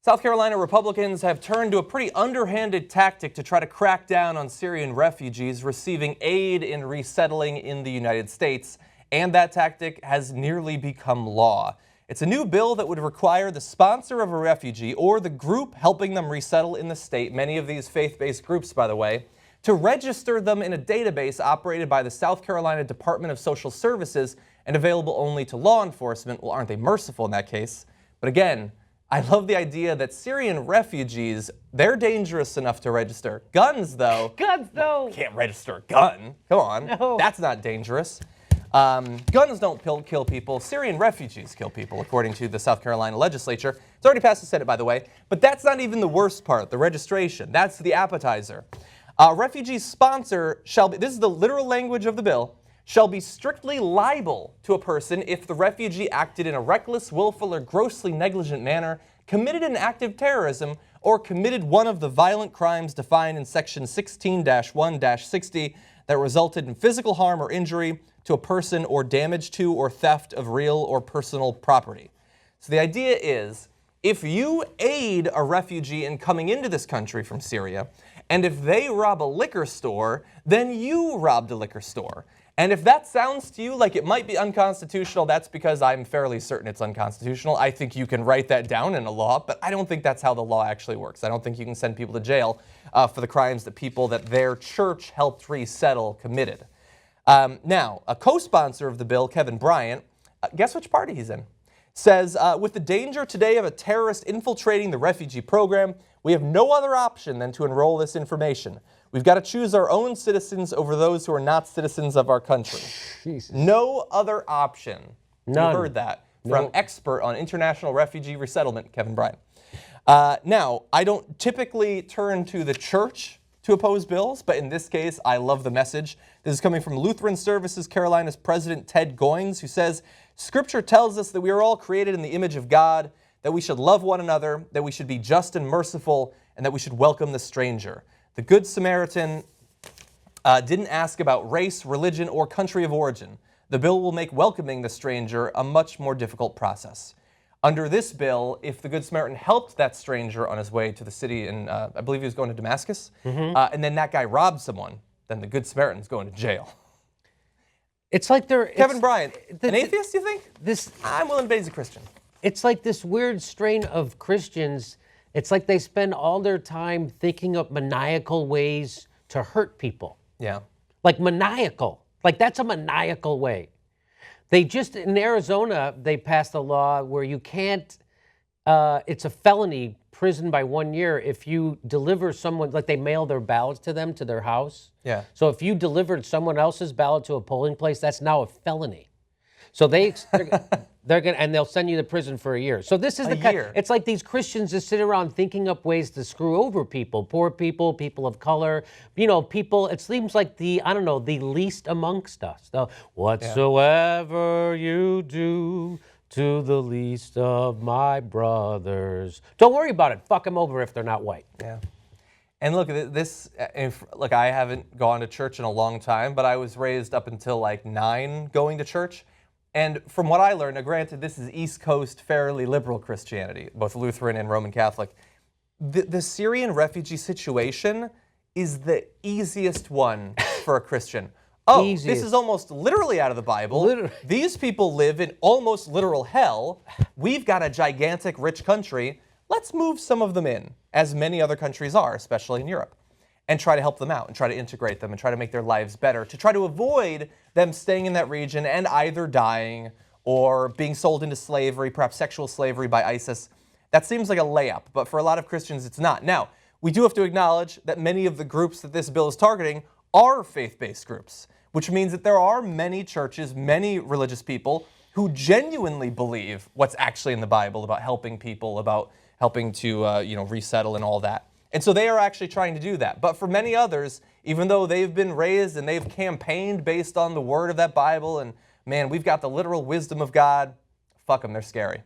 South Carolina Republicans have turned to a pretty underhanded tactic to try to crack down on Syrian refugees receiving aid in resettling in the United States, and that tactic has nearly become law. It's a new bill that would require the sponsor of a refugee or the group helping them resettle in the state, many of these faith-based groups, by the way, to register them in a database operated by the South Carolina Department of Social Services and available only to law enforcement. Well, aren't they merciful in that case? But again, I love the idea that Syrian refugees, they're dangerous enough to register. Guns, though. Guns, though. Well, can't register a gun. Come on. No. That's not dangerous. Guns don't kill people. Syrian refugees kill people, according to the South Carolina legislature. It's already passed the Senate, by the way. But that's not even the worst part, the registration. That's the appetizer. Refugee sponsor shall be, this is the literal language of the bill, shall be strictly liable to a person if the refugee acted in a reckless, willful, or grossly negligent manner, committed an act of terrorism, or committed one of the violent crimes defined in Section 16-1-60 that resulted in physical harm or injury to a person or damage to or theft of real or personal property. So the idea is, if you aid a refugee in coming into this country from Syria, and if they rob a liquor store, then you robbed a liquor store. And if that sounds to you like it might be unconstitutional, that's because I'm fairly certain it's unconstitutional. I think you can write that down in a law, but I don't think that's how the law actually works. I don't think you can send people to jail for the crimes that people that their church helped resettle committed. Now, a co-sponsor of the bill, Kevin Bryant, guess which party he's in? Says, with the danger today of a terrorist infiltrating the refugee program, we have no other option than to enroll this information. We've got to choose our own citizens over those who are not citizens of our country. Jesus. No other option. None. You heard that from No. expert on international refugee resettlement, Kevin Bryant. Now, I don't typically turn to the church to oppose bills, but in this case, I love the message. This is coming from Lutheran Services Carolina's President Ted Goins, who says, Scripture tells us that we are all created in the image of God, that we should love one another, that we should be just and merciful, and that we should welcome the stranger. The Good Samaritan didn't ask about race, religion, or country of origin. The bill will make welcoming the stranger a much more difficult process. Under this bill, if the Good Samaritan helped that stranger on his way to the city, and I believe he was going to Damascus, and then that guy robbed someone, then the Good Samaritan's going to jail. It's like they're... Kevin Bryant, an atheist, you think? I'm willing to bet he's a Christian. It's like this weird strain of Christians. It's like they spend all their time thinking up maniacal ways to hurt people. Yeah. Like maniacal. Like that's a maniacal way. They just, in Arizona, they passed a law where you can't, it's a felony, prison by 1 year, if you deliver someone, like they mail their ballots to them, to their house. Yeah. So if you delivered someone else's ballot to a polling place, that's now a felony. So they're gonna, and they'll send you to prison for a year. So this is it's like these Christians just sit around thinking up ways to screw over people, poor people, people of color, you know, people, it seems like the least amongst us. Whatsoever you do to the least of my brothers. Don't worry about it. Fuck them over if they're not white. Yeah. And look, look, I haven't gone to church in a long time, but I was raised up until like 9 going to church. And from what I learned, now granted, this is East Coast, fairly liberal Christianity, both Lutheran and Roman Catholic. The Syrian refugee situation is the easiest one for a Christian. Oh, Easiest. This is almost literally out of the Bible. Literally. These people live in almost literal hell. We've got a gigantic, rich country. Let's move some of them in, as many other countries are, especially in Europe, and try to help them out and try to integrate them and try to make their lives better, to try to avoid them staying in that region and either dying or being sold into slavery, perhaps sexual slavery by ISIS. That seems like a layup, but for a lot of Christians, it's not. Now, we do have to acknowledge that many of the groups that this bill is targeting are faith-based groups, which means that there are many churches, many religious people who genuinely believe what's actually in the Bible about helping people, about helping to resettle and all that. And so they are actually trying to do that. But for many others, even though they've been raised and they've campaigned based on the word of that Bible, and man, we've got the literal wisdom of God, fuck them, they're scary.